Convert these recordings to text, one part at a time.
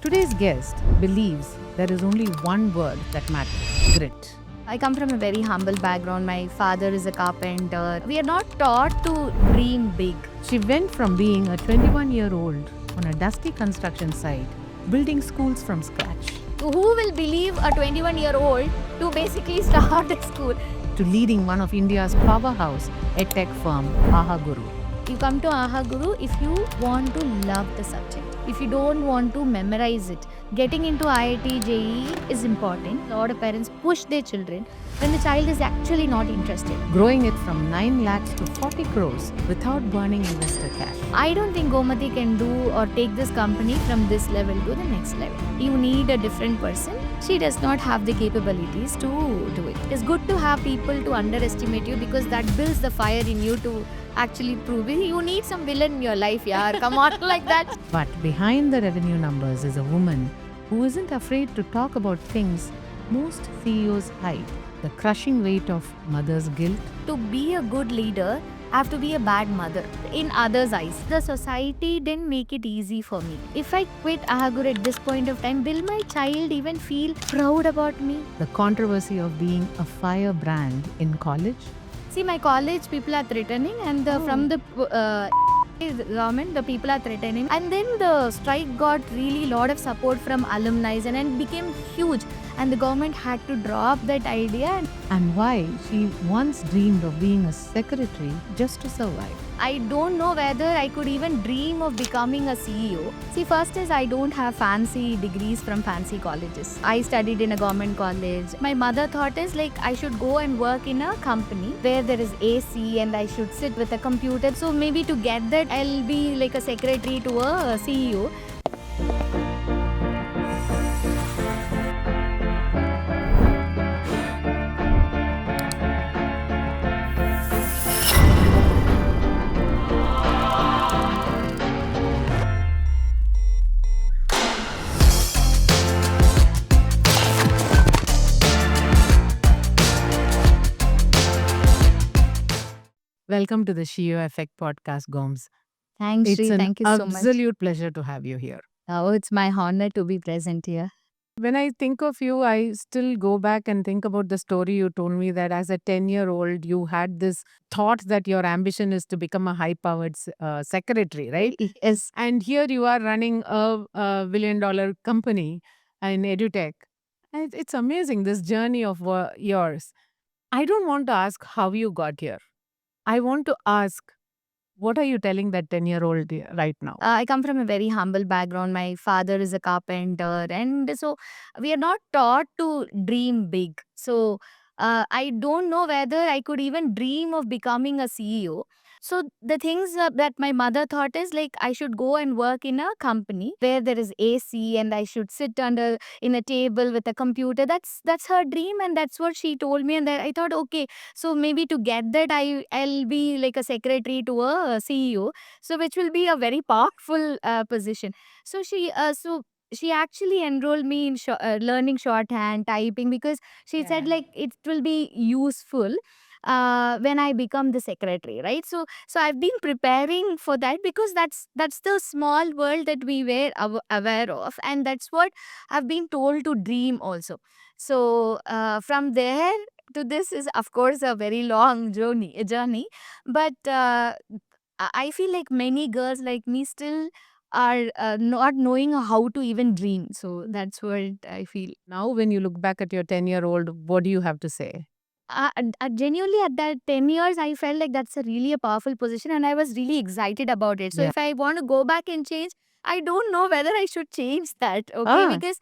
Today's guest believes there is only one word that matters: grit. I come from a very humble background. My father is a carpenter. We are not taught to dream big. She went from being a 21-year-old on a dusty construction site, building schools from scratch, So who will believe a 21-year-old to basically start a school? to leading one of India's powerhouse edtech firm, Aha Guru. You come to Aha Guru if you want to love the subject. If you don't want to memorize it. Getting into IIT JEE is important. A lot of parents push their children when the child is actually not interested. Growing it from 9 lakhs to 40 crores without burning investor cash. I don't think Gomati can do or take this company from this level to the next level. You need a different person. She does not have the capabilities to do it. It's good to have people to underestimate you because that builds the fire in you to actually prove it. You need some villain in your life, yaar. Come on, like that. But behind the revenue numbers is a woman who isn't afraid to talk about things most CEOs hide: the crushing weight of mother's guilt, To be a good leader, I have to be a bad mother in others' eyes. The society didn't make it easy for me. If I quit Ahaguru at this point of time, will my child even feel proud about me? the controversy of being a firebrand in college, See, my college people are threatening, and from the government, the people are threatening. And then the strike got really lot of support from alumni and became huge. And the government had to drop that idea. and why she once dreamed of being a secretary just to survive. I don't know whether I could even dream of becoming a CEO. See, first is I don't have fancy degrees from fancy colleges. I studied in a government college. My mother thought is like I should go and work in a company where there is AC and I should sit with a computer. So maybe to get that, I'll be like a secretary to a CEO. Welcome to the Shio Effect podcast, Gomes. Thanks, It's Sri. an Thank you so much. absolute pleasure to have you here. Oh, it's my honor to be present here. When I think of you, I still go back and think about the story you told me that as a 10-year-old, you had this thought that your ambition is to become a high powered secretary, right? Yes. And here you are running a billion-dollar company in edutech. And it's amazing, this journey of yours. I don't want to ask how you got here. I want to ask, what are you telling that 10-year-old right now? I come from a very humble background. My father is a carpenter, and so we are not taught to dream big. So I don't know whether I could even dream of becoming a CEO. So the things that my mother thought is like I should go and work in a company where there is AC and I should sit under in a table with a computer. That's her dream, and that's what she told me. And then I thought, okay, so maybe to get that, I'll be like a secretary to a CEO, so which will be a very powerful position. So she actually enrolled me in learning shorthand typing because she said Yeah. like it will be useful when I become the secretary, right? So I've been preparing for that because that's the small world that we were aware of, and that's what I've been told to dream also. So from there to this is of course a very long journey, but I feel like many girls like me still are not knowing how to even dream. So that's what I feel. Now, when you look back at your 10-year-old, what do you have to say? Genuinely, at that 10 years, I felt like that's a really a powerful position and I was really excited about it. So Yeah. if I want to go back and change, I don't know whether I should change that. Okay. Ah, Because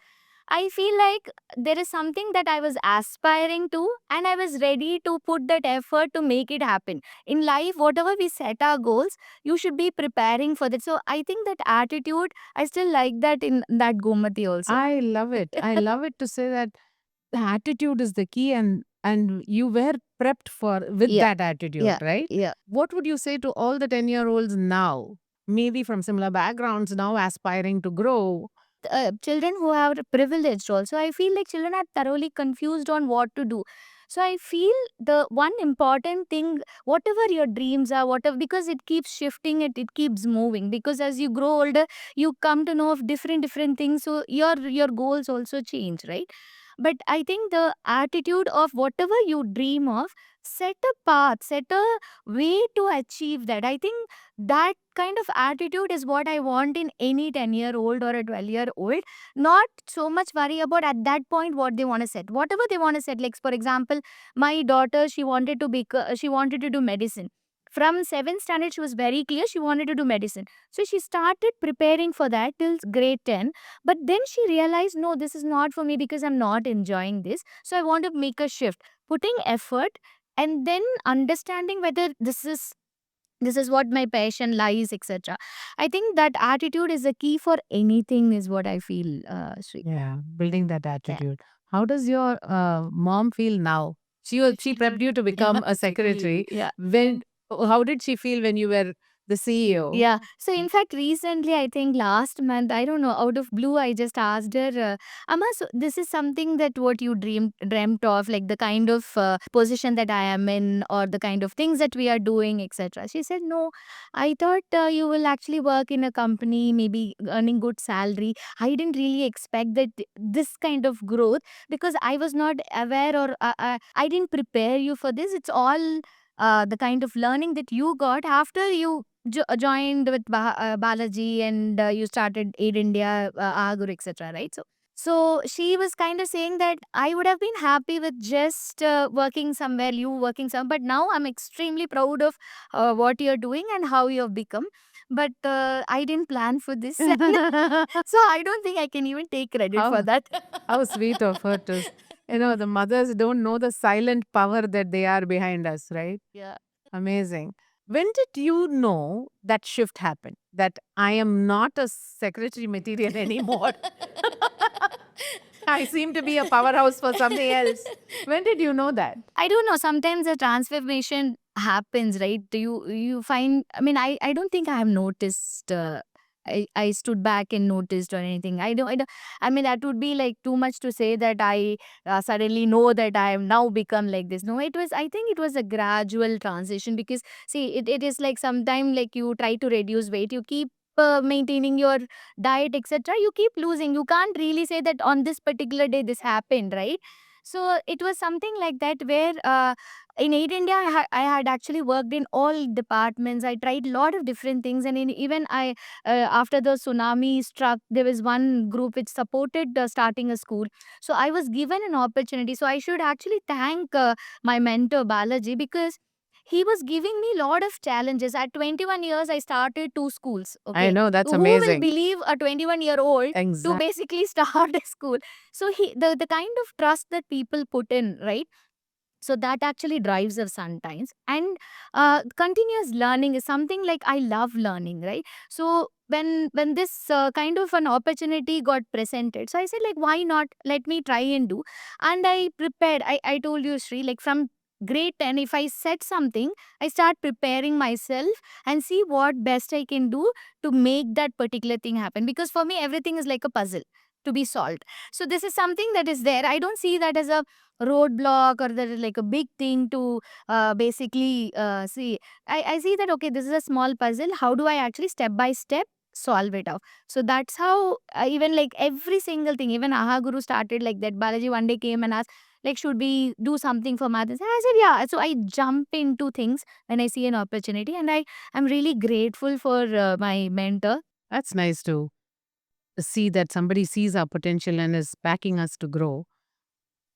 I feel like there is something that I was aspiring to and I was ready to put that effort to make it happen. In life, whatever we set our goals, you should be preparing for that. So I think that attitude, I still like that in that Gomati also. I love it. I love it to say that the attitude is the key, and you were prepped for with Yeah, that attitude, yeah, right? yeah. What would you say to all the 10-year-olds now, maybe from similar backgrounds, now aspiring to grow? Children who are privileged also, I feel like children are thoroughly confused on what to do. So I feel the one important thing, whatever your dreams are, whatever, because it keeps shifting, it keeps moving, because as you grow older, you come to know of different things, so your goals also change, right? But I think the attitude of whatever you dream of, set a path, set a way to achieve that. I think that kind of attitude is what I want in any 10-year-old or a 12-year-old. Not so much worry about at that point what they want to set, whatever they want to set. Like for example, my daughter, she wanted to do medicine. From 7th standard, she was very clear she wanted to do medicine. So she started preparing for that till grade 10. But then she realized, no, this is not for me because I'm not enjoying this. So I want to make a shift, putting effort, and then understanding whether this is what my passion lies, etc. I think that attitude is a key for anything, is what I feel, Sri. Yeah, building that Yeah. attitude. How does your mom feel now? She prepped you to become a secretary. Yeah. When how did she feel when you were the CEO? Yeah. So in fact, recently, I think last month, I don't know, out of blue, I just asked her, Amma, so this is something that what you dreamt of, like the kind of position that I am in, or the kind of things that we are doing, etc. She said, no, I thought you will actually work in a company, maybe earning good salary. I didn't really expect that this kind of growth, because I was not aware, or I didn't prepare you for this. It's all the kind of learning that you got after you joined with Balaji, and you started Aid India, Agur, etc. Right? So she was kind of saying that I would have been happy with just working somewhere, you working some, but now I'm extremely proud of what you're doing and how you have become. But I didn't plan for this, so I don't think I can even take credit for how that. how sweet of her to the mothers don't know the silent power that they are behind us, right? Yeah. Amazing. When did you know that shift happened? That I am not a secretary material anymore. I seem to be a powerhouse for something else. When did you know that? I don't know. Sometimes a transformation happens, right? Do you find? I mean, I don't think I have noticed. I stood back and noticed or anything. I don't. I mean, that would be like too much to say that I suddenly know that I have now become like this. No, it was. I think it was a gradual transition, because see, it is like sometime like you try to reduce weight, you keep. Maintaining your diet, etc., you keep losing. You can't really say that on this particular day this happened, right? So it was something like that, where in Aid India, I had actually worked in all departments. I tried a lot of different things, and even after the tsunami struck, there was one group which supported starting a school. So I was given an opportunity. So I should actually thank my mentor Balaji, because he was giving me a lot of challenges. At 21 years, I started two schools. I Okay, know that's who will amazing. believe a 21-year-old to Exactly. basically start a school? So the kind of trust that people put in, right? So that actually drives us sometimes. And continuous learning is something like I love learning, right? So when this kind of an opportunity got presented, so I said, like, why not, let me try and do. And I prepared. I told you, Sri, like from grade 10, if I set something, I start preparing myself and see what best I can do to make that particular thing happen, because for me everything is like a puzzle to be solved. So this is something that is there. I don't see that as a roadblock, or that is like a big thing to basically see. I see that, okay, this is a small puzzle. How do I actually step by step solve it out? So that's how even like every single thing, even Aha Guru started like that. Balaji one day came and asked, like, should we do something for mothers? And I said, yeah. So I jump into things when I see an opportunity, and I'm really grateful for my mentor. That's nice to see that somebody sees our potential and is backing us to grow.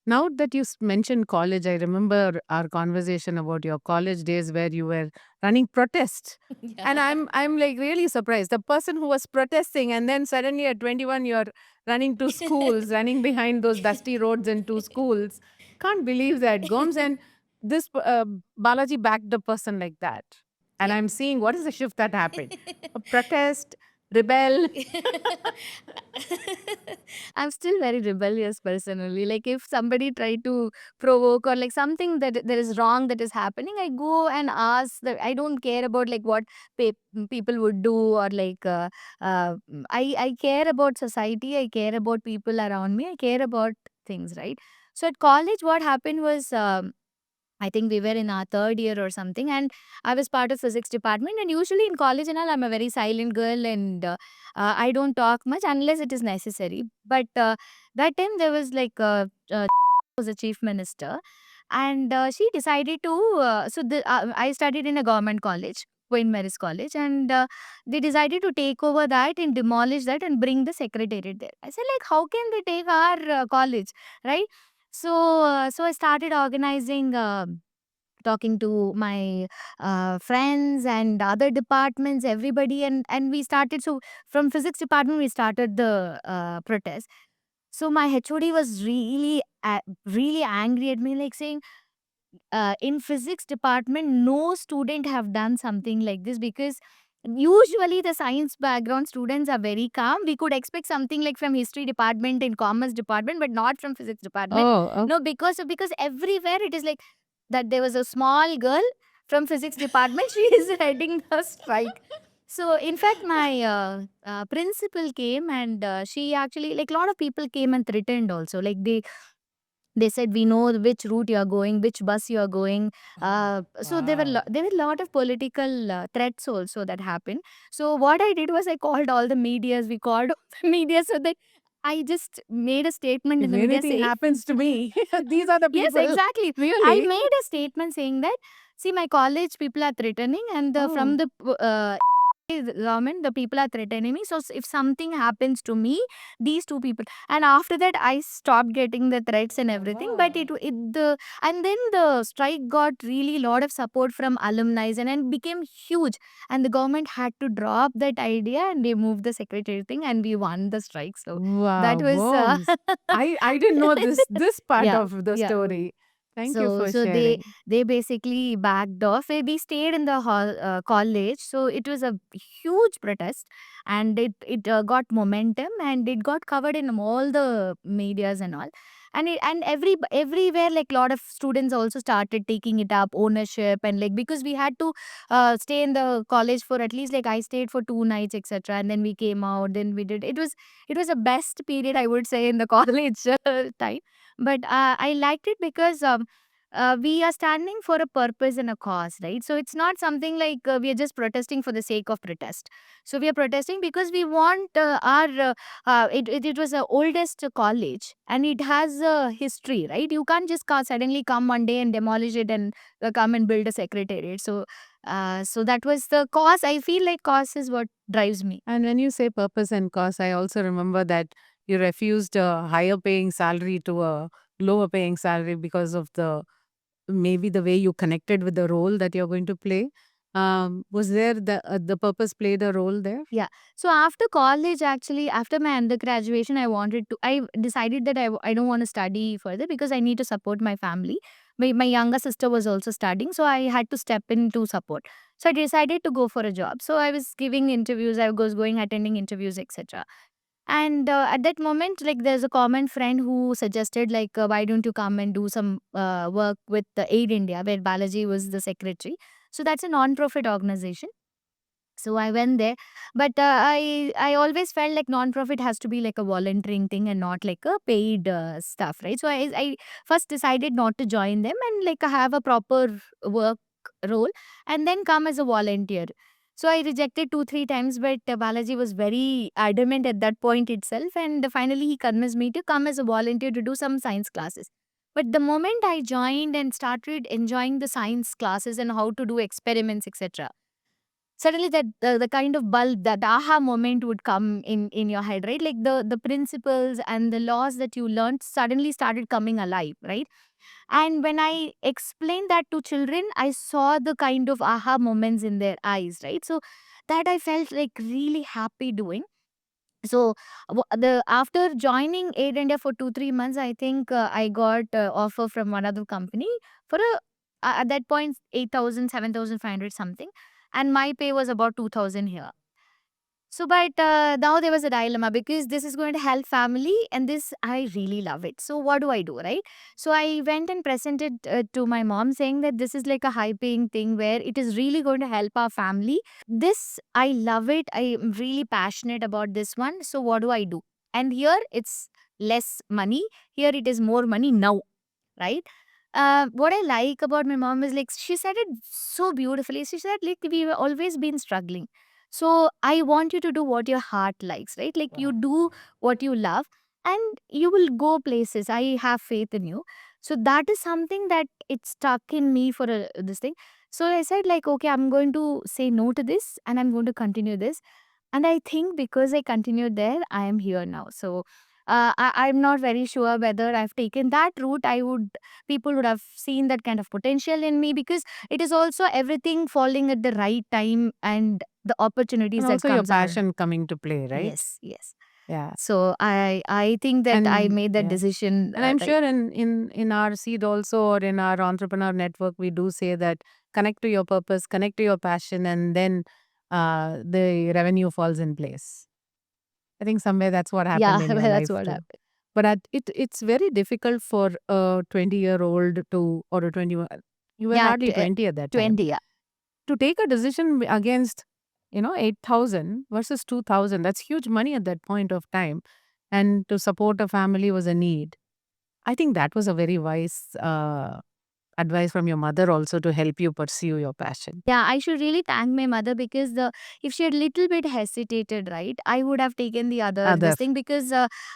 Now that you mentioned college, I remember our conversation about your college days where you were running protests. And I'm like really surprised. The person who was protesting and then suddenly at 21 you're running to schools, running behind those dusty roads into schools. Can't believe that, Gomes. And this Balaji backed a person like that. And Yeah. I'm seeing what is the shift that happened? A protest, rebel. I'm still very rebellious personally. Like if somebody try to provoke, or like something that is wrong that is happening, I go and ask. That I don't care about like what people would do, or like I care about society. I care about people around me. I care about things, right? So at college, what happened was, I think we were in our third year or something, and I was part of physics department. And usually in college and all, I'm a very silent girl, and I don't talk much unless it is necessary. But that time there was like was a chief minister, and she decided to. I studied in a government college, Queen Mary's College, and they decided to take over that and demolish that and bring the secretariat there. I said, like, how can they take our college, right? So I started organizing. Talking to my friends and other departments, everybody, and we started. So from physics department, we started the protest. So my HOD was really angry at me, like saying, in physics department, no student have done something like this, because usually the science background students are very calm. We could expect something like from history department and commerce department, but not from physics department. Oh, No, because everywhere it is like that. There was a small girl from physics department. She is heading the strike. So in fact, my principal came, and she actually, like, a lot of people came and threatened also. Like they said, we know which route you are going, which bus you are going. So wow. there were a lot of political threats also that happened. So what I did was, I called all the medias. We called all the media, so that I just made a statement in If the media anything saying, happens to me, these are the yes, people. exactly. I Really? made a statement saying that, see, my college people are threatening, and from Oh, the government, the people are threatening me. So if something happens to me, these two people. And after that, I stopped getting the threats and everything. But wow. and then the strike got really lot of support from alumni, and became huge. And the government had to drop that idea, and they moved the secretary thing, and we won the strike. So that Wow, was Bones. I didn't know this part yeah, of the yeah. story. Thank you So for so they sharing. they basically backed off. We stayed in the college, so it was a huge protest, and it got momentum, and it got covered in all the medias and all. And everywhere, like, lot of students also started taking it up, ownership, and like, because we had to stay in the college for at least, like, I stayed for 2 nights, etc. And then we came out, then we did it was a best period, I would say, in the college time. But I liked it because we are standing for a purpose and a cause, right? So it's not something like we are just protesting for the sake of protest. So we are protesting because we want it was the oldest college, and it has a history, right? You can't just suddenly come one day and demolish it, and come and build a secretariat. So that was the cause. I feel like cause is what drives me. And when you say purpose and cause, I also remember that you refused a higher paying salary to a lower paying salary because of the maybe the way you connected with the role that you're going to play. Was there the purpose played a role there? Yeah. So after college, actually, after my undergraduation, I decided that I don't want to study further, because I need to support my family. My younger sister was also studying, so I had to step in to support. So I decided to go for a job. So I was giving interviews, I was going, attending interviews, etc. And at that moment, like, there's a common friend who suggested, like, why don't you come and do some work with the Aid India, where Balaji was the secretary. So that's a non-profit organization. So I went there, but I always felt like non-profit has to be like a volunteering thing and not like a paid stuff, right? So I first decided not to join them, and like have a proper work role, and then come as a volunteer. So I rejected 2 3 times, but Balaji was very adamant at that point itself, and finally he convinced me to come as a volunteer to do some science classes. But the moment I joined and started enjoying the science classes and how to do experiments, etc., suddenly that the kind of bulb, that aha moment would come in your head, right? Like the principles and the laws that you learned suddenly started coming alive, right? And when I explained that to children, I saw the kind of aha moments in their eyes, right? So that I felt like really happy doing. So the after joining Aid India for 2 3 months, I think I got offer from one other company for at that point 8,000 7,500 something, and my pay was about 2,000 here. So, but now there was a dilemma, because this is going to help family, and this I really love it. So, what do I do, right? So, I went and presented to my mom, saying that this is like a high paying thing where it is really going to help our family. This, I love it. I am really passionate about this one. So, what do I do? And here it's less money. Here it is more money now, right? What I like about my mom is like she said it so beautifully. She said like we've always been struggling. So I want you to do what your heart likes, right? Like you Wow. do what you love and you will go places. I have faith in you. So that is something that it stuck in me for this thing. So I said like, okay, I'm going to say no to this and I'm going to continue this. And I think because I continued there, I am here now. So I'm not very sure whether I've taken that route. People would have seen that kind of potential in me because it is also everything falling at the right time and the And opportunities that also your comes are. passion coming to play, right? Yes, yes. Yeah. So I think that I And made that yeah. decision And I'm right. sure in our seed also, or in our entrepreneur network, we do say that connect to your purpose, connect to your passion, and then the revenue falls in place. I think somewhere that's what happened Yeah, in your that's life what too. happened. But it's very difficult for a 20-year-old to, or a 21, you were Yeah, hardly 20 at that time, 20. Yeah. to take a decision against, 8,000 versus 2,000. That's huge money at that point of time. And to support a family was a need. I think that was a very wise advice from your mother also to help you pursue your passion. Yeah, I should really thank my mother because if she had little bit hesitated, right, I would have taken the other Other. this thing because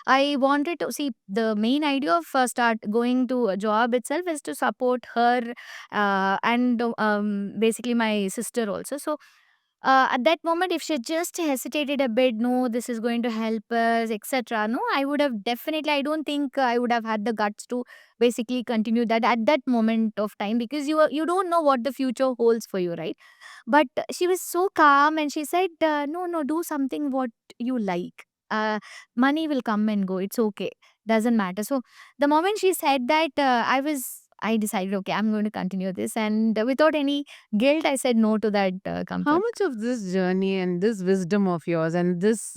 I wanted to see the main idea of start going to a job itself is to support her and basically my sister also. So at that moment, if she just hesitated a bit, no, this is going to help us, etc. No, I would have definitely. I don't think I would have had the guts to basically continue that at that moment of time because you don't know what the future holds for you, right? But she was so calm and she said, "No, no, do something what you like. Money will come and go. It's okay. Doesn't matter." So the moment she said that, I decided, okay, I'm going to continue this, and without any guilt, I said no to that How comfort. much of this journey and this wisdom of yours and this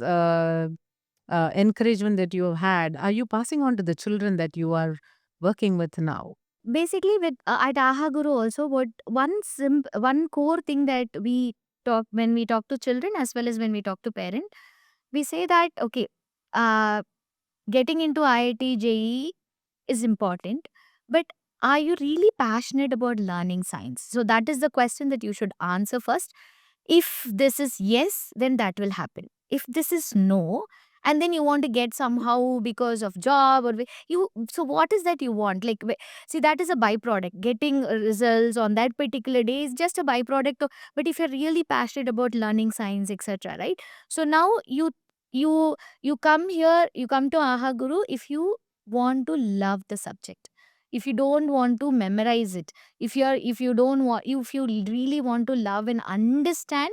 encouragement that you have had are you passing on to the children that you are working with now? Basically, with at Aha Guru also, what one core thing that we talk when we talk to children as well as when we talk to parent, we say that okay, uh, getting into IIT JEE is important, but are you really passionate about learning science? So that is the question that you should answer first. If this is yes, then that will happen. If this is no, and then you want to get somehow because of job or you, so what is that you want? Like, see, that is a byproduct. Getting results on that particular day is just a byproduct. But if you're really passionate about learning science, etc., right? So now you come here, you come to Aha Guru if you want to love the subject. If you don't want to memorize it, if you don't want, if you really want to love and understand,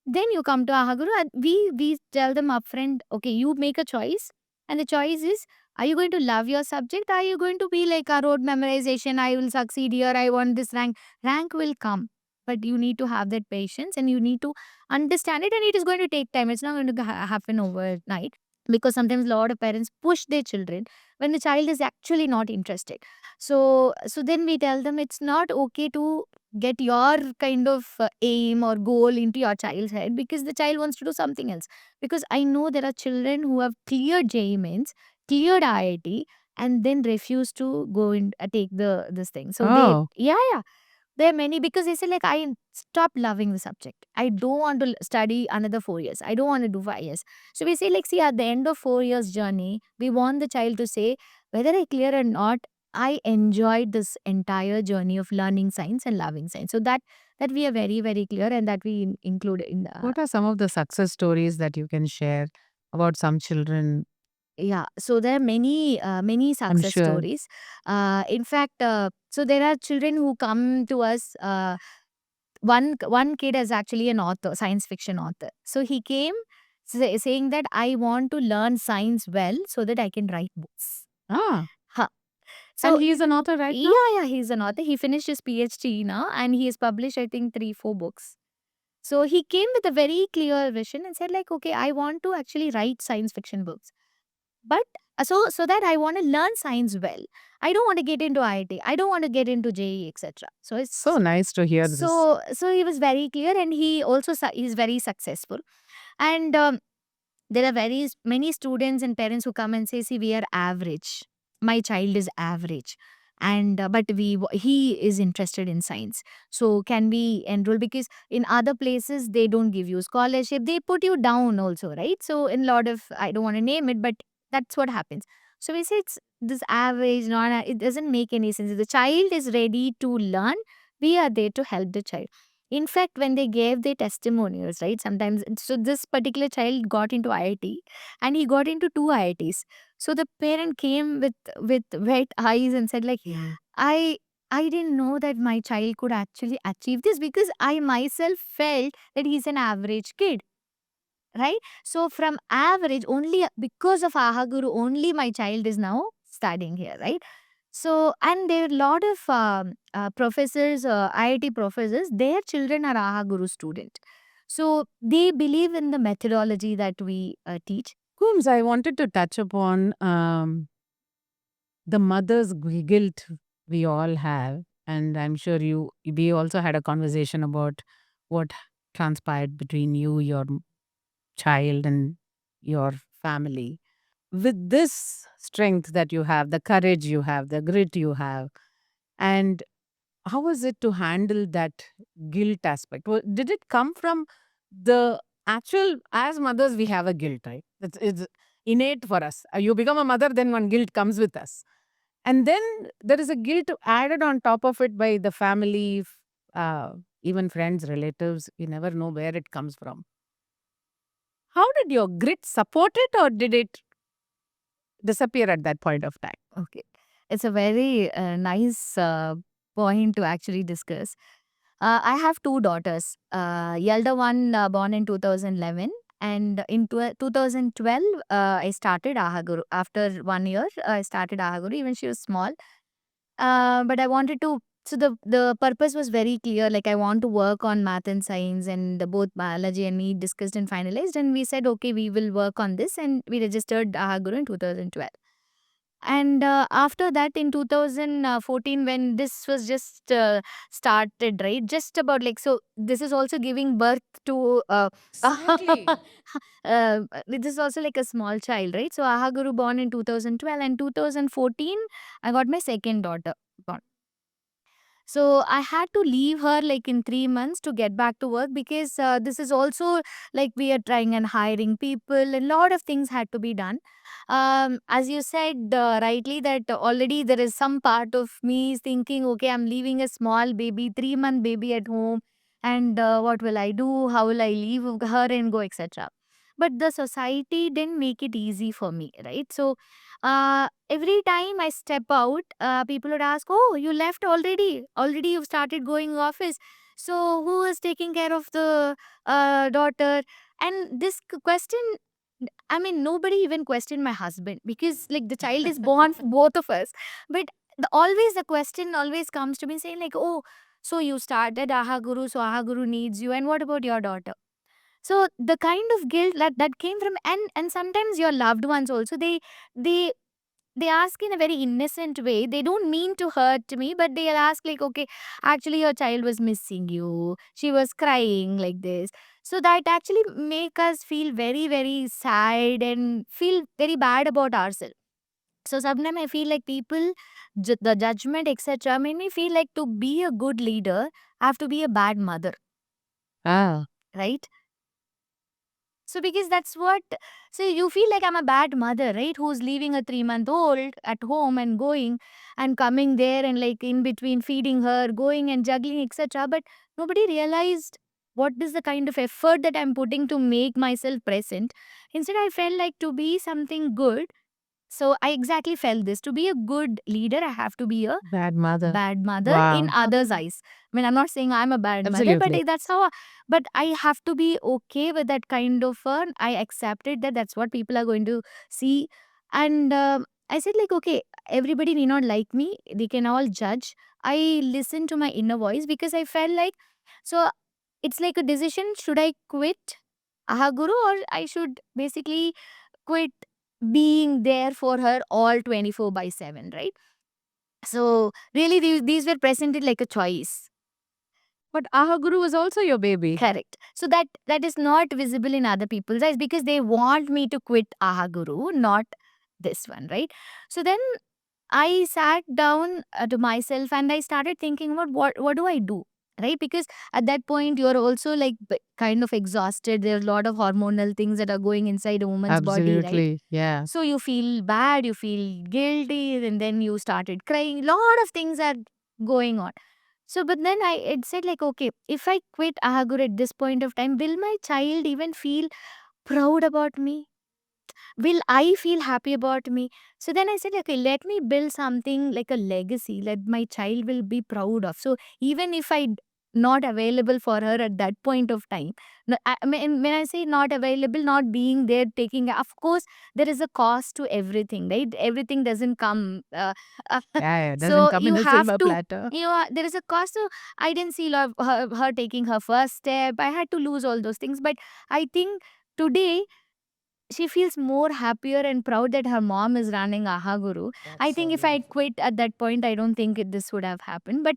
then you come to Aha Guru and we tell them upfront, okay, you make a choice, and the choice is, are you going to love your subject? Are you going to be like a road memorization? I will succeed here. I want this rank. Rank will come, but you need to have that patience and you need to understand it, and it is going to take time. It's not going to happen overnight because sometimes a lot of parents push their children when the child is actually not interested. So then we tell them it's not okay to get your kind of aim or goal into your child's head because the child wants to do something else. Because I know there are children who have cleared JEE Mains, cleared IIT, and then refuse to go and take the this thing. So they, Oh, yeah, there are many because they say like I stop loving the subject. I don't want to study another 4 years. I don't want to do 5 years. So we say like, see, at the end of 4 years journey, we want the child to say whether I clear or not, I enjoyed this entire journey of learning science and loving science. So that we are very very clear and that we include in the what are some of the success stories that you can share about some children? yeah. So there are many I'm success sure. stories. In fact, so there are children who come to us. One kid is actually an author, science fiction author. So he came saying that I want to learn science well so that I can write books. Ah, Huh. and So he's an author right now? yeah, he's an author. He finished his PhD now and he has published I think 3 4 books. So he came with a very clear vision and said like, okay, I want to actually write science fiction books, but so that I want to learn science well. I don't want to get into IIT. I don't want to get into JEE, etc. So So it's nice to hear this. so he was very clear, and he also is very successful. And There are many students and parents who come and say, see, we are average. My child is average. And but he is interested in science. So can we enroll? Because in other places they don't give you scholarship. They put you down also, right? So in a lot of, I don't want to name it, but that's what happens. So we say it's this average, not it doesn't make any sense. If the child is ready to learn, we are there to help the child. In fact, when they gave their testimonials, right? Sometimes, so this particular child got into IIT, and he got into two IITs. So the parent came with wet eyes and said, like, I I didn't know that my child could actually achieve this, because I myself felt that he's an average kid, right? So from average, only because of Aha Guru, only my child is now studying here, right? So, and there are a lot of professors, IIT professors, their children are Aha Guru student. So they believe in the methodology that we teach. Coombs, I wanted to touch upon the mother's guilt we all have. And I'm sure we also had a conversation about what transpired between you, your child, and your family. With this strength that you have, the courage you have, the grit you have, and how was it to handle that guilt aspect? Did it come from the actual, as mothers, we have a guilt, right? It's innate for us. You become a mother, then one guilt comes with us. And then there is a guilt added on top of it by the family, even friends, relatives. You never know where it comes from. How did your grit support it, or did it disappear at that point of time? Okay. It's a very nice point to actually discuss. I have two daughters. Elder one born in 2011, and in 2012, I started Ahaguru. After 1 year, I started Ahaguru. Even she was small, but I wanted to. So the purpose was very clear. Like, I want to work on math and science, and both biology and me discussed and finalized. And we said, okay, we will work on this, and we registered Ahaguru in 2012. And after that, in 2014, when this was just started, right? Just about, like, so this is also giving birth to Exactly. this is also like a small child, right? So Ahaguru born in 2012, and 2014 I got my second daughter born. So I had to leave her like in 3 months to get back to work, because this is also like we are trying and hiring people. A lot of things had to be done. As you said rightly, that already there is some part of me is thinking, okay, I'm leaving a small baby, 3-month baby at home, and what will I do? How will I leave her and go, etc. But the society didn't make it easy for me, right? So every time I step out, people would ask, "Oh, you left already? Already you've started going office. So who is taking care of the daughter?" And this question, I mean, nobody even questioned my husband, because like the child is born for both of us. But always the question always comes to me saying like, "Oh, so you started Aha Guru, so Aha Guru needs you, and what about your daughter?" So the kind of guilt that came from, and sometimes your loved ones also, they they ask in a very innocent way. They don't mean to hurt me, but they'll ask like, okay, actually your child was missing you. She was crying like this. So that actually make us feel very, very sad and feel very bad about ourselves. So sometimes I feel like people, the judgment, etc., made me feel like to be a good leader, I have to be a bad mother, Ah, right? So because that's what, so you feel like I'm a bad mother, right? Who's leaving a 3-month old at home and going and coming there, and like in between feeding her, going and juggling, etc. But nobody realized what is the kind of effort that I'm putting to make myself present. Instead, I felt like to be something good. So I exactly felt this. To be a good leader, I have to be a bad mother. bad mother in Wow. others' eyes. I mean, I'm not saying I'm a bad mother, but Absolutely. that's how. But I have to be okay with that kind of. I accepted that that's what people are going to see, and I said like, okay, everybody need not like me. They can all judge. I listen to my inner voice, because I felt like, so it's like a decision. Should I quit Aha Guru, or I should basically quit being there for her all 24/7, right? So really, these were presented like a choice. But Aha Guru was also your baby. Correct. So that is not visible in other people's eyes because they want me to quit Aha Guru, not this one, right? So then I sat down to myself and I started thinking about what do I do, right? Because at that point you're also like kind of exhausted. There's a lot of hormonal things that are going inside a woman's body, right? Absolutely. Yeah. So you feel bad, you feel guilty, and then you started crying. Lot of things are going on. So, but then I it said like, okay, if I quit Ahagur at this point of time, will my child even feel proud about me? Will I feel happy about me? So then I said, okay, let me build something like a legacy that my child will be proud of. So even if not available for her at that point of time, I mean, when I say not available, not being there, taking, of course, there is a cost to everything, right? Everything doesn't come. Yeah, it doesn't So come in you a have silver to. platter. There is a cost. So I didn't see her taking her first step. I had to lose all those things. But I think today she feels more happier and proud that her mom is running Aha Guru. I That's so think if I beautiful. quit at that point, I don't think this would have happened. But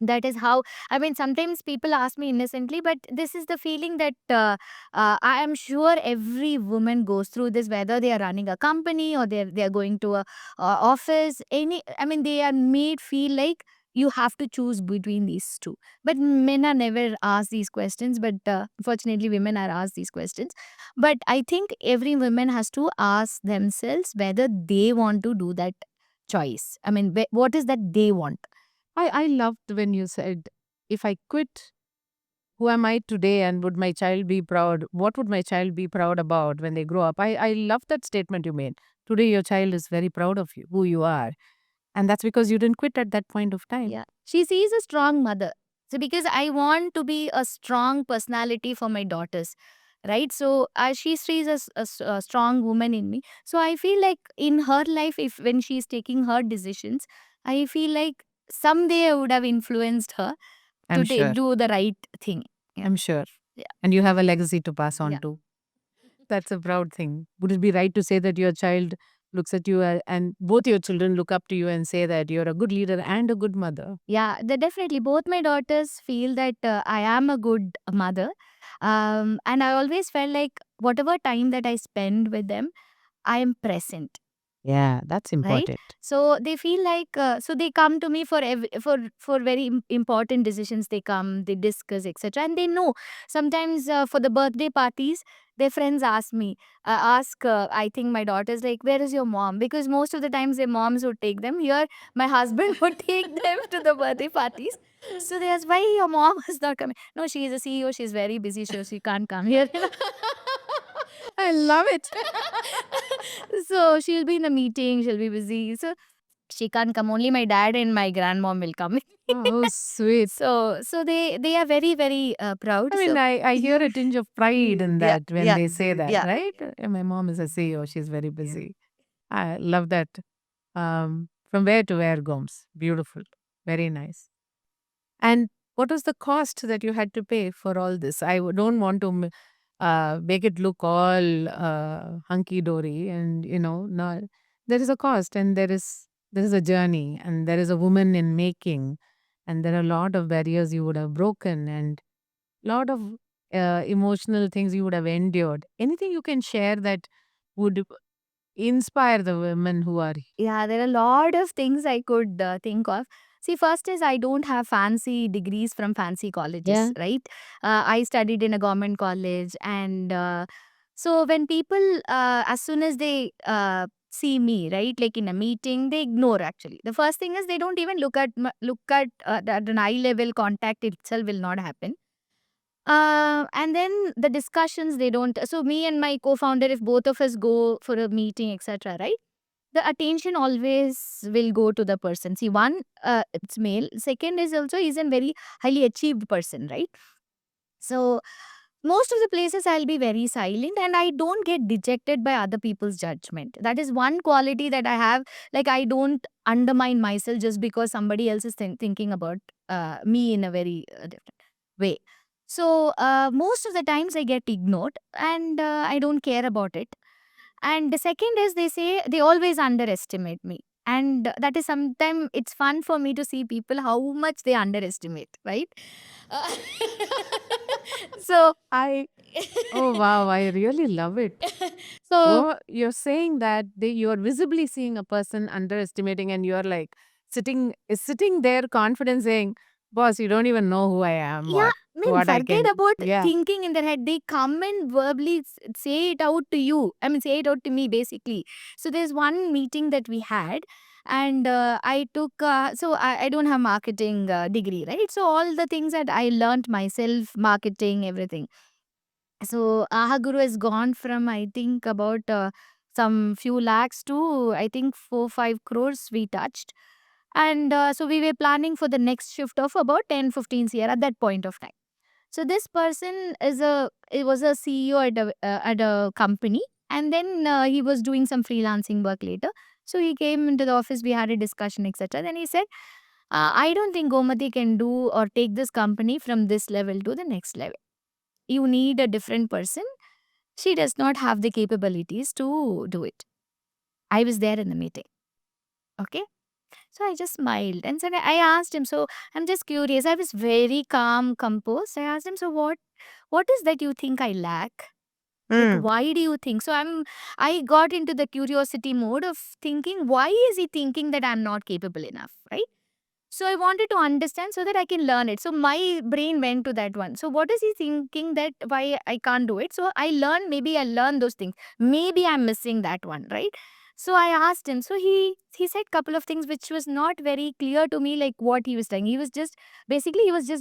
that is how, I mean, sometimes people ask me innocently, but this is the feeling that I am sure every woman goes through this, whether they are running a company or they are going to a office. I mean, they are made feel like you have to choose between these two. But men are never asked these questions. But fortunately, women are asked these questions. But I think every woman has to ask themselves whether they want to do that choice. I mean, what is that they want? I loved when you said, if I quit, who am I today and would my child be proud? What would my child be proud about when they grow up? I love that statement you made. Today, your child is very proud of you, who you are. And that's because you didn't quit at that point of time. Yeah. She sees a strong mother. So because I want to be a strong personality for my daughters, right? So she sees a strong woman in me. So I feel like in her life, if when she's taking her decisions, I feel like someday I would have influenced her I'm to sure. do the right thing. Yeah. I'm sure. Yeah. And you have a legacy to pass on Yeah. to. That's a proud thing. Would it be right to say that your child looks at you and both your children look up to you and say that you're a good leader and a good mother? Yeah, they definitely. Both my daughters feel that I am a good mother. And I always felt like whatever time that I spend with them, I am present, Yeah, that's right? important. So they feel like so they come to me for for very important decisions. They come, they discuss, etc. And they know sometimes for the birthday parties, their friends ask me, ask. I think my daughters like, where is your mom? Because most of the times their moms would take them. Here, my husband would take them to the birthday parties. So they ask, why your mom is not coming? No, she is a CEO. She's very busy, so she can't come here. I love it. So she'll be in a meeting, she'll be busy. So she can't come. Only my dad and my grandmom will come. Oh, sweet. So they are very very proud. I mean, So I hear a tinge of pride in yeah, that when yeah, they say that, yeah. right? My mom is a CEO, she's very busy. I love that. From where to where goes. Beautiful. Very nice. And what was the cost that you had to pay for all this? Don't want to make it look all hunky dory, and no, there is a cost, and there is a journey, and there is a woman in making, and there are a lot of barriers you would have broken, and lot of emotional things you would have endured. Anything you can share that would inspire the women who are. Yeah, there are a lot of things I could think of. See, first is I don't have fancy degrees from fancy colleges, Yeah. right? I studied in a government college, and so when people, as soon as they see me, right, like in a meeting, they ignore. Actually, the first thing is they don't even look at at an eye level contact itself will not happen. And then the discussions they don't. So me and my co-founder, if both of us go for a meeting, etc., right? The attention always will go to the person. See, one, it's male. Second is also he's a very highly achieved person, right? So most of the places I'll be very silent and I don't get dejected by other people's judgment. That is one quality that I have. Like I don't undermine myself just because somebody else is thinking about me in a very different way. So most of the times I get ignored and I don't care about it. And the second is they say they always underestimate me. And that is sometimes it's fun for me to see people how much they underestimate, right? Uh, so I Oh wow, I really love it. so Oh, you're saying that you're visibly seeing a person underestimating, and you're like sitting there confident saying, "Boss, you don't even know who I am yeah, or I mean, what I forget can." about Yeah. thinking in their head. They come and verbally say it out to you. I mean, say it out to me, basically. So there's one meeting that we had, and I took. I don't have marketing degree, right? So all the things that I learned myself, marketing, everything. So Aha Guru has gone from, I think, about some few lakhs to, I think, 4 5 crores we touched. And so we were planning for the next shift of about 10 15 CR at that point of time. So this person it was a CEO at a company, and then he was doing some freelancing work later. So he came into the office, we had a discussion, etc. Then he said, I don't think Gomati can do or take this company from this level to the next level. You need a different person. She does not have the capabilities to do it. I was there in the meeting. Okay. So I just smiled and said, I asked him, so I'm just curious. I was very calm, composed. I asked him, so what is that you think I lack? Like, Mm. why do you think? I got into the curiosity mode of thinking, why is he thinking that I'm not capable enough? Right. So I wanted to understand so that I can learn it. So my brain went to that one. So what is he thinking that why I can't do it? So maybe I learn those things. Maybe I'm missing that one, right? So I asked him. So he said couple of things which was not very clear to me, like what he was saying. He was just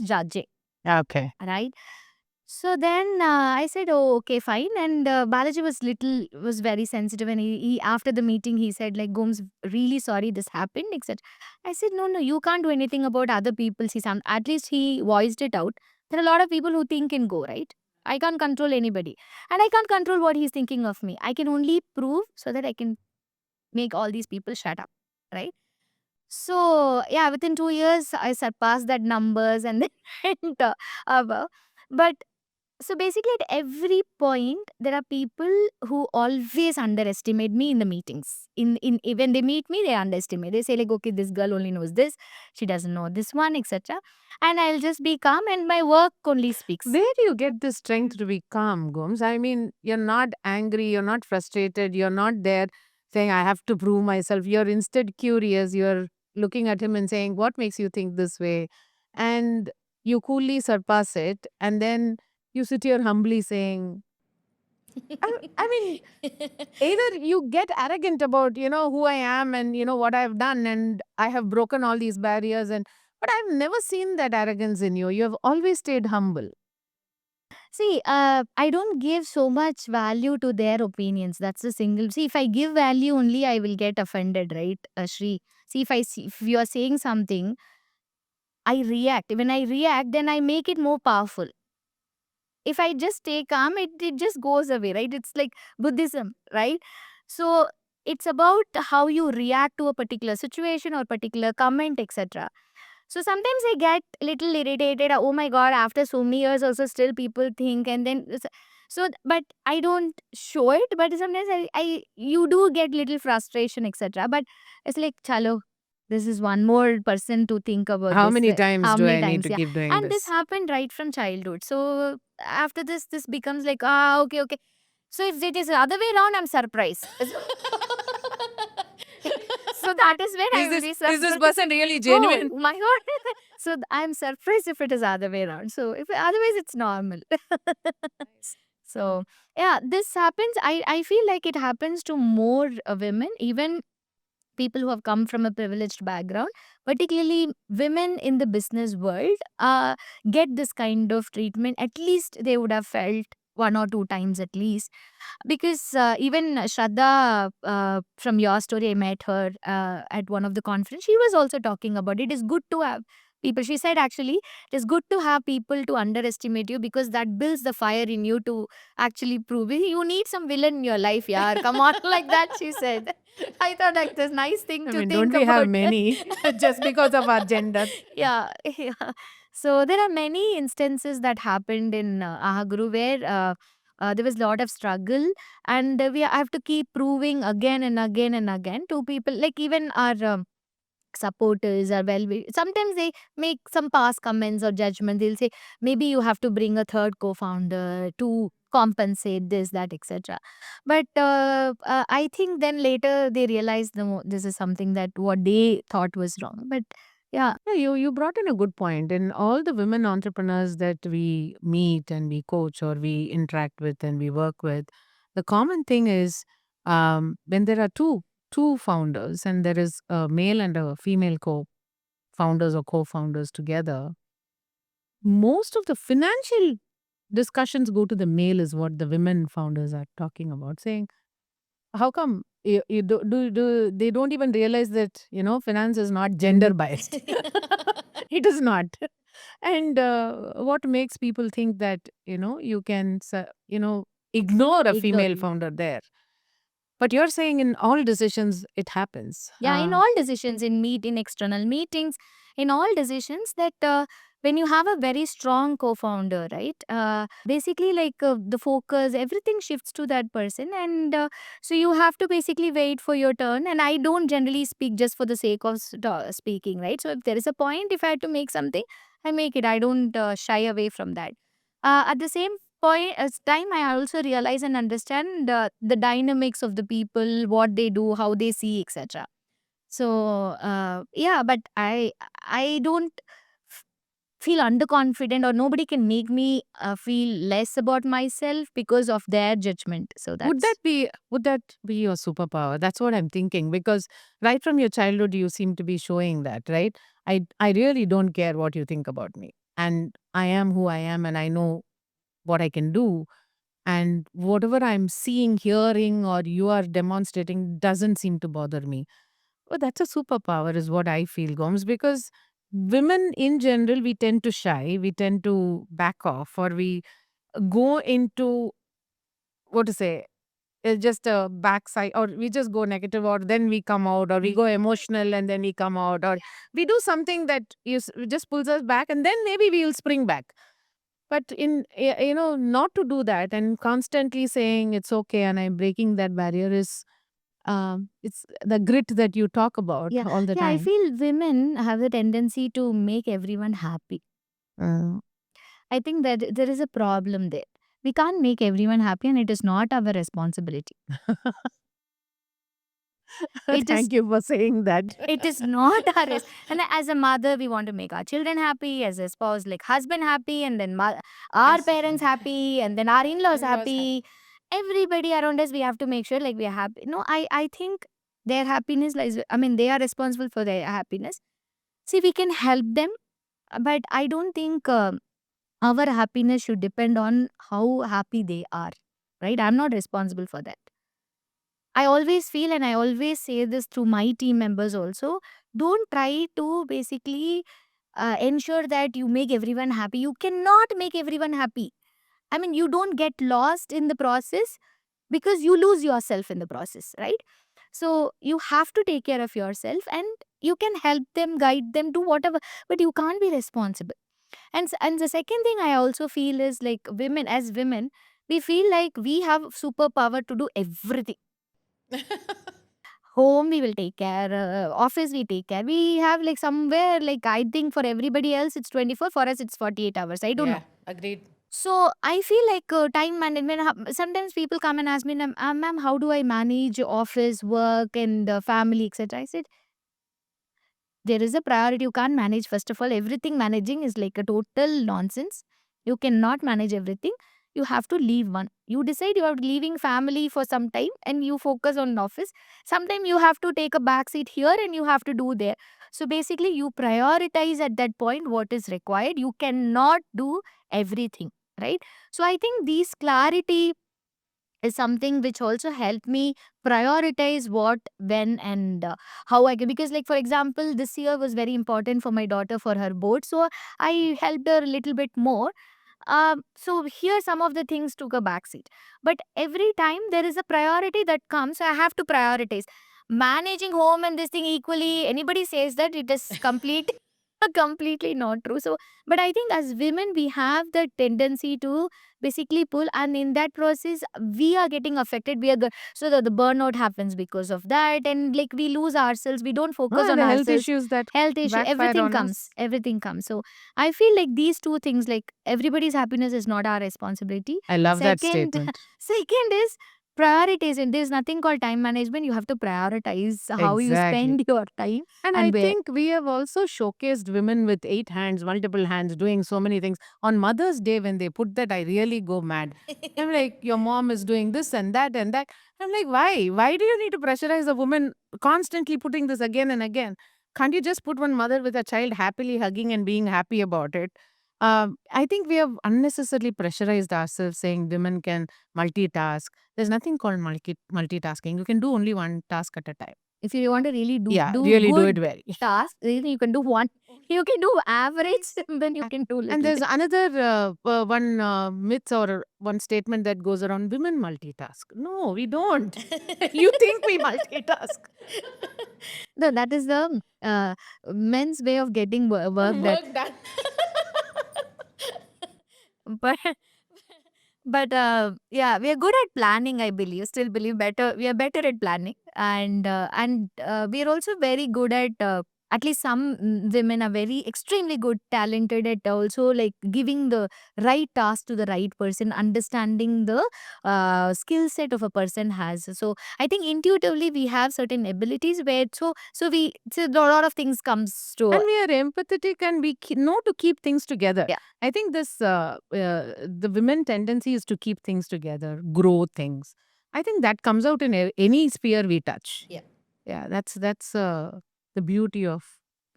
judging, Okay. right? So then I said, "Oh, okay, fine." And Balaji was very sensitive, and he after the meeting he said, like, "Gomes, really sorry this happened," etc. I said, "No, no, you can't do anything about other people." At least he voiced it out. There are a lot of people who think and go, right. I can't control anybody, and I can't control what he's thinking of me. I can only prove so that I can make all these people shut up, right? So yeah, within 2 years I surpassed that numbers and then went above. But so basically, at every point, there are people who always underestimate me in the meetings. When they meet me, they underestimate. They say like, okay, this girl only knows this, she doesn't know this one, etc. And I'll just be calm, and my work only speaks. Where do you get the strength to be calm, Gomes? I mean, you're not angry, you're not frustrated, you're not there saying, I have to prove myself. You're instead curious. You're looking at him and saying, what makes you think this way? And you coolly surpass it. And then you sit here humbly saying, I mean, either you get arrogant about, who I am and, what I've done, and I have broken all these barriers. But I've never seen that arrogance in you. You have always stayed humble. See, I don't give so much value to their opinions. That's the single. See, if I give value only, I will get offended, right, Shri? If you are saying something, I react. When I react, then I make it more powerful. If I just stay calm, it just goes away, right? It's like Buddhism, right? So it's about how you react to a particular situation or particular comment, etc. So sometimes I get a little irritated. Oh my god, after so many years, also still people think, and then but I don't show it. But sometimes I you do get little frustration, etc. But it's like, chalo, this is one more person to think about How this. many times How do many I need times? to Yeah, keep doing and this this? happened right from childhood. So after this becomes like, okay, okay. So if it is the other way around, I'm surprised. So that is when I Is will this be is this surprised. person really Oh genuine? my god! So I'm surprised if it is other way around. So if otherwise it's normal. So yeah, this happens. I feel like it happens to more women, even people who have come from a privileged background, particularly women in the business world, get this kind of treatment. At least they would have felt one or two times at least, because even Shraddha, from your story, I met her at one of the conference. She was also talking about it is good to have people. She said actually it is good to have people to underestimate you, because that builds the fire in you to actually prove it. You need some villain in your life, yeah. Come on, like that. She said. I thought that was a nice thing I to mean, don't think we have about. many just because of our gender? Yeah, yeah. So there are many instances that happened in Ahaguru where There was a lot of struggle, and we have to keep proving again and again and again to people. Like even our supporters are sometimes they make some past comments or judgment. They'll say maybe you have to bring a third co-founder to compensate this, that, etc. But I think then later they realized, no, this is something that what they thought was wrong. But yeah. Yeah, you brought in a good point. In all the women entrepreneurs that we meet and we coach or we interact with and we work with, the common thing is when there are two founders and there is a male and a female co-founders or co-founders together, most of the financial discussions go to the male, is what the women founders are talking about, saying, how come you they don't even realize that, finance is not gender biased. It is not. And what makes people think that, you can, ignore a Ignore. female founder there. But you're saying in all decisions, it happens. Yeah, in all decisions, in external meetings, in all decisions, that when you have a very strong co-founder, right? Basically, like the focus, everything shifts to that person, and so you have to basically wait for your turn. And I don't generally speak just for the sake of speaking, right? So if there is a point, if I had to make something, I make it. I don't shy away from that. At the same point as time, I also realize and understand the dynamics of the people, what they do, how they see, etc. So yeah, but I don't f- feel underconfident, or nobody can make me feel less about myself because of their judgment. So Would that's that be your superpower? That's what I'm thinking, because right from your childhood you seem to be showing that, right? I really don't care what you think about me. And I am who I am and I know what I can do. And whatever I'm seeing, hearing, or you are demonstrating doesn't seem to bother me. Well, that's a superpower, is what I feel, Gomes, because women in general, we tend to shy, we tend to back off, or we go into, what to say, just a backside, or we just go negative, or then we come out, or we go emotional and then we come out, or we do something that just pulls us back, and then maybe we will spring back. But not to do that and constantly saying it's okay and I'm breaking that barrier is, it's the grit that you talk about yeah, all the yeah. I time. feel women have the tendency to make everyone happy. Uh, I think that there is a problem there. We can't make everyone happy, and it is not our responsibility. It is Thank you for saying that. It is not our risk. And as a mother, we want to make our children happy, as a spouse, like husband happy, and then our parents happy, and then our in-laws happy. Everybody around us, we have to make sure like we are happy. No, I think their happiness lies, I mean, they are responsible for their happiness. See, we can help them, but I don't think our happiness should depend on how happy they are, right? I'm not responsible for that. I always feel, and I always say this through my team members also, don't try to basically ensure that you make everyone happy. You cannot make everyone happy. I mean, you don't get lost in the process because you lose yourself in the process, right? So you have to take care of yourself, and you can help them, guide them, do whatever, but you can't be responsible. And the second thing I also feel is like women, as women, we feel like we have superpower to do everything. Home we will take care, office we take care. We have like somewhere, like I think for everybody else it's 24, for us it's 48 hours. I don't know. Yeah, agreed. So I feel like time management. Sometimes people come and ask me, Ma'am, how do I manage office work and family, etc.? I said there is a priority. You can't manage. First of all, everything managing is like a total nonsense. You cannot manage everything. You have to leave one. You decide you are leaving family for some time and you focus on office. Sometimes you have to take a back seat here and you have to do there. So basically, you prioritize at that point what is required. You cannot do everything, right? So I think these clarity is something which also helped me prioritize what, when, and how I can. Because, like for example, this year was very important for my daughter for her board, so I helped her a little bit more. So here some of the things took a backseat, but every time there is a priority that comes, so I have to prioritize managing home and this thing equally. Anybody says that, it is complete. completely not true. So, but I think as women, we have the tendency to basically pull, and in that process, we are getting affected. So that the burnout happens because of that, and like we lose ourselves. We don't focus And on the health ourselves. issues that Health issue, backfire on us. everything comes. So I feel like these two things, like everybody's happiness is not our responsibility. I love that Second, statement. second is priorities, and there's nothing called time management. You have to prioritize how you Exactly. spend your time And and I where. think we have also showcased women with 8 hands, multiple hands, doing so many things. On Mother's Day, when they put that, I really go mad. I'm like, your mom is doing this and that and that. I'm like, why? Why do you need to pressurize a woman constantly putting this again and again? Can't you just put one mother with a child happily hugging and being happy about it? I think we have unnecessarily pressurized ourselves saying women can multitask. There's nothing called multitasking. You can do only one task at a time. If you want to really Yeah, do really do it good well. task, then you can do one. You can do average, then you A- can do And little there's thing. another one myth or one statement that goes around: women multitask. No, we don't. You think we multitask? No, that is the men's way of getting work done. Work done. But yeah, we are good at planning. I believe, still believe better. We are better at planning, and we are also very good at least some women are very extremely good, talented at also like giving the right task to the right person, understanding the skill set of a person has. So I think intuitively we have certain abilities where so a lot of things comes to And we are empathetic and we know to keep things together. yeah. I think the women tendency is to keep things together, grow things. I think that comes out in any sphere we touch. Yeah. Yeah, that's the beauty of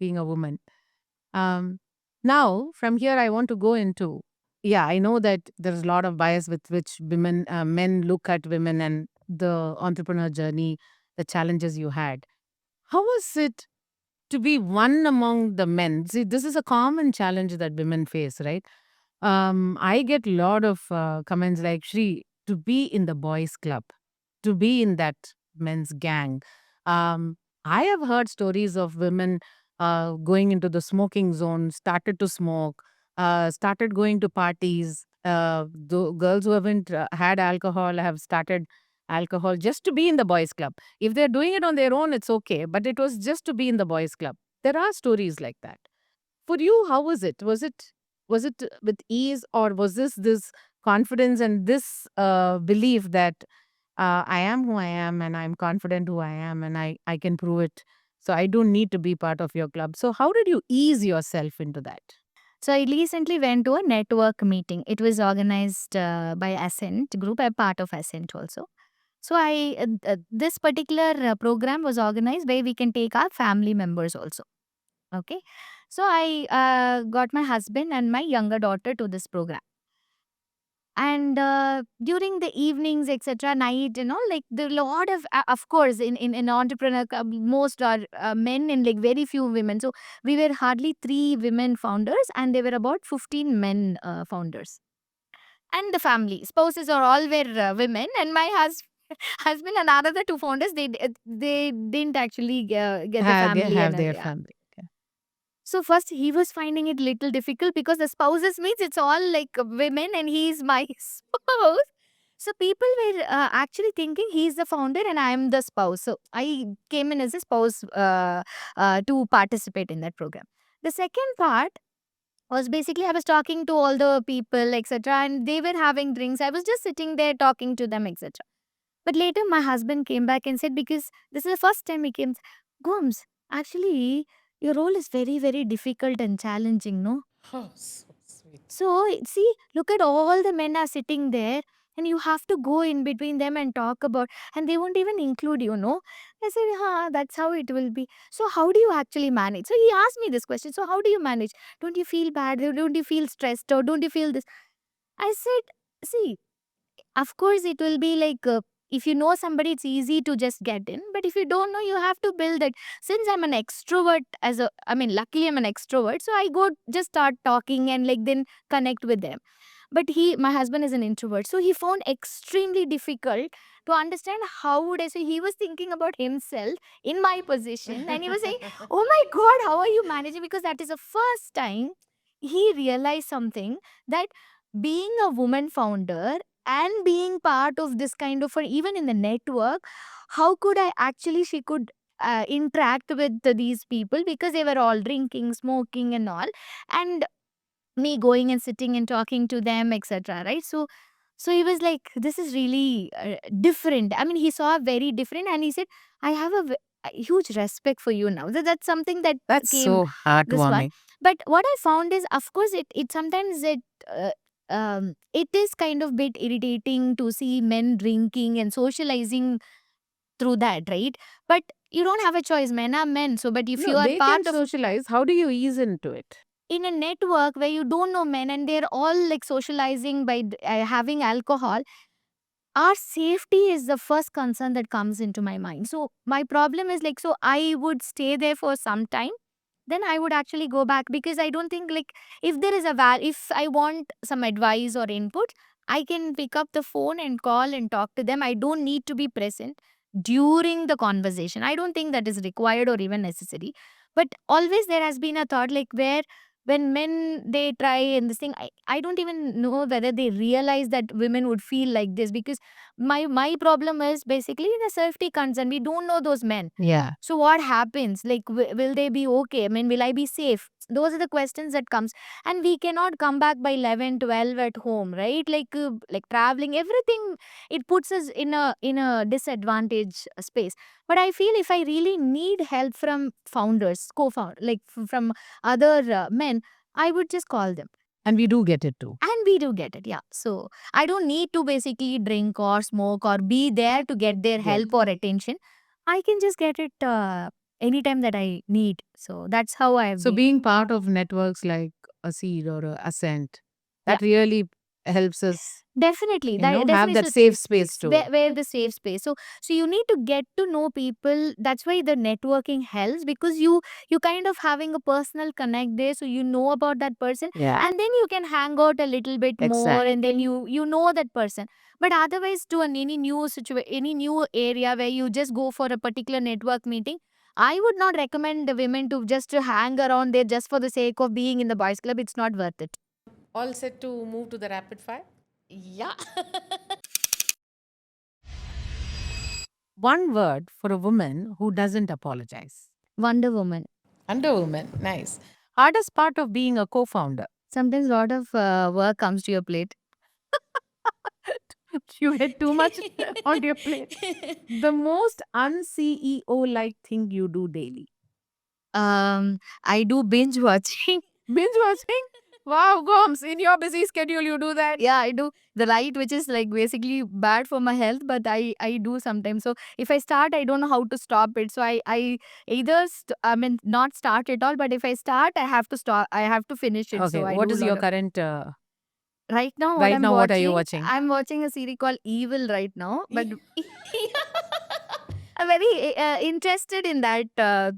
being a woman. Um, Now, from here, I want to go into, yeah, I know that there's a lot of bias with which men look at women and the entrepreneur journey, the challenges you had. How was it to be one among the men? See, this is a common challenge that women face, right? I get a lot of comments like, Shri, to be in the boys' club, to be in that men's gang. Um, I have heard stories of women going into the smoking zone, started to smoke, started going to parties. The girls who haven't had alcohol have started alcohol just to be in the boys' club. If they're doing it on their own, it's okay, but it was just to be in the boys' club. There are stories like that. For you, how was it? Was it with ease, or was this confidence and this belief that I am who I am and I'm confident who I am and I can prove it. So I don't need to be part of your club. So how did you ease yourself into that? So I recently went to a network meeting. It was organized by Ascent Group. I'm part of Ascent also. So this particular program was organized where we can take our family members also. Okay. So I got my husband and my younger daughter to this program. And during the evenings, etc., night, like the lot of course, in entrepreneur, most are men and like very few women. So we were hardly three women founders, and there were about 15 men founders. And the family spouses are all were women, and my husband and other two founders, they didn't actually get the family Have and their yeah. family. Okay. So first he was finding it little difficult because the spouses means it's all like women and he's my spouse. So people were actually thinking he's the founder and I'm the spouse. So I came in as a spouse to participate in that program. The second part was basically I was talking to all the people, etc., and they were having drinks. I was just sitting there talking to them, etc. But later, my husband came back and said, because this is the first time he came, Gomes, actually, your role is very, very difficult and challenging, no? Oh, so sweet. So, see, look at all the men are sitting there and you have to go in between them and talk about, and they won't even include you, no? I said, that's how it will be. So, how do you actually manage? So, he asked me this question. So, how do you manage? Don't you feel bad? Don't you feel stressed? Or don't you feel this? I said, see, of course, it will be like if you know somebody, it's easy to just get in. But if you don't know, you have to build it. Since I'm an extrovert, luckily I'm an extrovert, so I go just start talking and like then connect with them. But my husband is an introvert, so he found extremely difficult to understand how would I say. He was thinking about himself in my position, and he was saying, "Oh my God, how are you managing?" Because that is the first time he realized something, that being a woman founder and being part of this kind of, or even in the network, how could I actually, she could interact with these people, because they were all drinking, smoking, and all, and me going and sitting and talking to them, etc. Right? So he was like, "This is really different." I mean, he saw very different, and he said, "I have a huge respect for you now." That's something that That's came so this one. heartwarming. But what I found is, of course, it sometimes uh, it is kind of bit irritating to see men drinking and socializing through that, right? But you don't have a choice. Men are men. So, but if No, you are they can part of socialize. How do you ease into it? in a network where you don't know men, and they're all like socializing by having alcohol, our safety is the first concern that comes into my mind. So my problem is like, so I would stay there for some time, then I would actually go back, because I don't think, like, if there is a if I want some advice or input, I can pick up the phone and call and talk to them. I don't need to be present during the conversation. I don't think that is required or even necessary. But always there has been a thought, like, where when men they try and this thing, I don't even know whether they realize that women would feel like this, because my problem is basically the safety concern. We don't know those men, Yeah. so what happens? Like, will they be okay? I mean, will I be safe? Those are the questions that comes, and we cannot come back by 11, 12 at home, right? Like traveling, everything, it puts us in a disadvantage space. But I feel if I really need help from founders, co-founder, like from other men, I would just call them. And we do get it too. And we do get it, yeah. So I don't need to basically drink or smoke or be there to get their Yes. help or attention. I can just get it anytime that I need. So that's how I have So been. being part of networks like a Seed or a Ascent, Yeah, that really helps us, definitely. That have definitely. that So safe space to. where the safe space. So you need to get to know people. That's why the networking helps, because you kind of having a personal connect there, so you know about that person, Yeah. and then you can hang out a little bit more, and then you know that person. But otherwise, to any new situation, any new area where you just go for a particular network meeting, I would not recommend the women to just to hang around there just for the sake of being in the boys club. It's not worth it. All set to move to the rapid fire? Yeah. One word for a woman who doesn't apologize. Wonder Woman. Underwoman. Nice. Hardest part of being a co-founder. Sometimes a lot of work comes to your plate. You had too much on your plate. The most un-CEO like thing you do daily. I do binge watching. Binge watching? Wow, Goms, in your busy schedule, you do that? Yeah, I do the light, which is like basically bad for my health, but I do sometimes. So if I start, I don't know how to stop it. So I either I mean not start at all, but if I start, I have to start. I have to finish it. Okay, So I what do a is your lot of. current? Right now, what Right I'm now, what are you watching, watching? I'm watching a series called Evil right now, but I'm very interested in that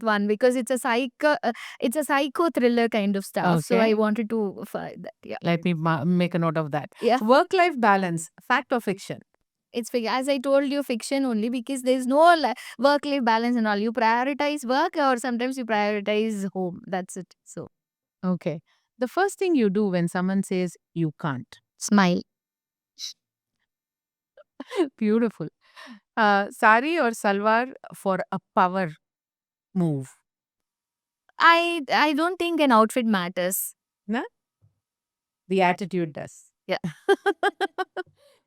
one, because it's a psycho thriller kind of stuff. So I Okay, wanted to find that. Yeah, let me make a note of that. yeah. Work life balance, fact or fiction? It's as I told you, fiction only, because there's no work life balance and all. You prioritize work, or sometimes you prioritize home. That's it. So Okay. The first thing you do when someone says you can't. smile. Beautiful. Sari or salwar for a power move? I don't think an outfit matters. Na? The attitude does. Yeah.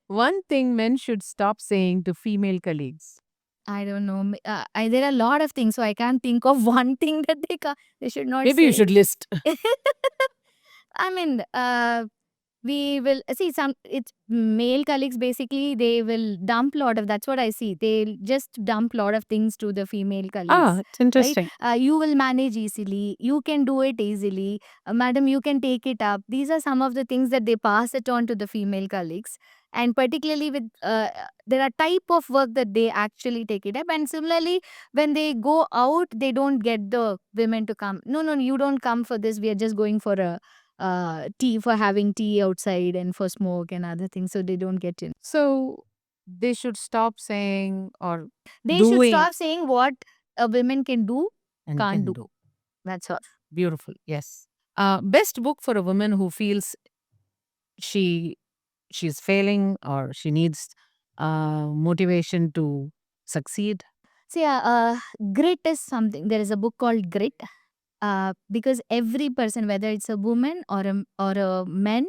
One thing men should stop saying to female colleagues. I don't know. There are a lot of things, so I can't think of one thing that they should not Maybe you say. should list. I mean, we will see some. It's male colleagues basically. They will dump lot of. That's what I see. They'll just dump lot of things to the female colleagues. It's interesting. You will manage easily. You can do it easily, madam. You can take it up. These are some of the things that they pass it on to the female colleagues, and particularly with there are type of work that they actually take it up. And similarly, when they go out, they don't get the women to come. No, no, you don't come for this. We are just going for a tea, for having tea outside and for smoke and other things, so they don't get in. So they should stop saying or They should doing stop saying what a women can do, and can't can do. do. That's all. Beautiful. Yes. Best book for a woman who feels she she's failing or she needs motivation to succeed. So yeah, grit is something. There is a book called Grit. Because every person, whether it's a woman or a man,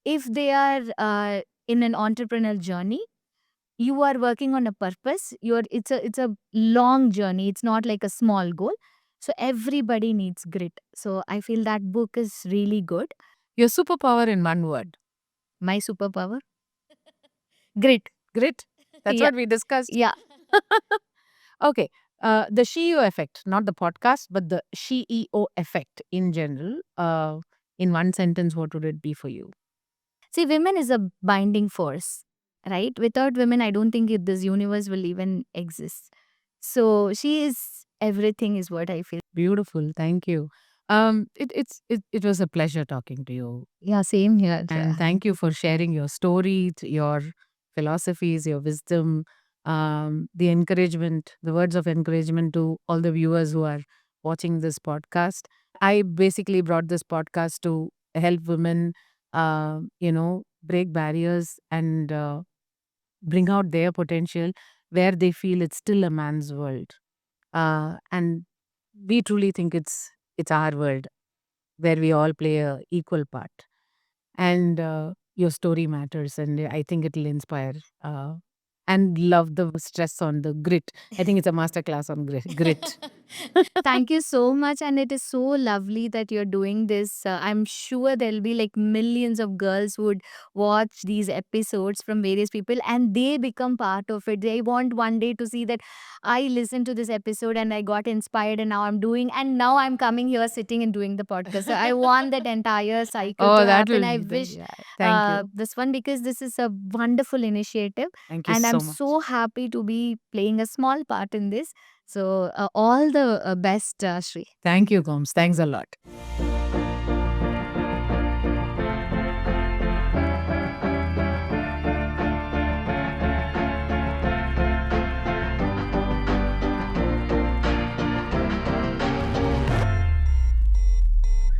if they are in an entrepreneurial journey, you are working on a purpose. It's a long journey. It's not like a small goal. So everybody needs grit. So I feel that book is really good. Your superpower in one word. My superpower, grit. Grit. That's Yeah, what we discussed. yeah. Okay. The CEO effect, not the podcast, but the CEO effect in general. In one sentence, what would it be for you? See, women is a binding force, right? Without women, I don't think this universe will even exist. So she is everything, is what I feel. Beautiful. Thank you. It was a pleasure talking to you. Yeah, same here. And thank you for sharing your story, your philosophies, your wisdom, the encouragement, the words of encouragement to all the viewers who are watching this podcast. I basically brought this podcast to help women, break barriers and bring out their potential where they feel it's still a man's world. And we truly think it's our world where we all play a equal part. And your story matters, and I think it'll inspire. And love the stress on the grit. I think it's a master class on grit. Thank you so much. And it is so lovely that you're doing this. I'm sure there'll be like millions of girls who would watch these episodes from various people and they become part of it. They want one day to see that I listened to this episode and I got inspired and now I'm doing, and now I'm coming here sitting and doing the podcast. So I want that entire cycle Oh, to that happen. will I be the wish yeah. Thank you. this one, because this is a wonderful initiative Thank you and so I'm much. so happy to be playing a small part in this. So, all the best, Shri. Thank you, Combs. Thanks a lot.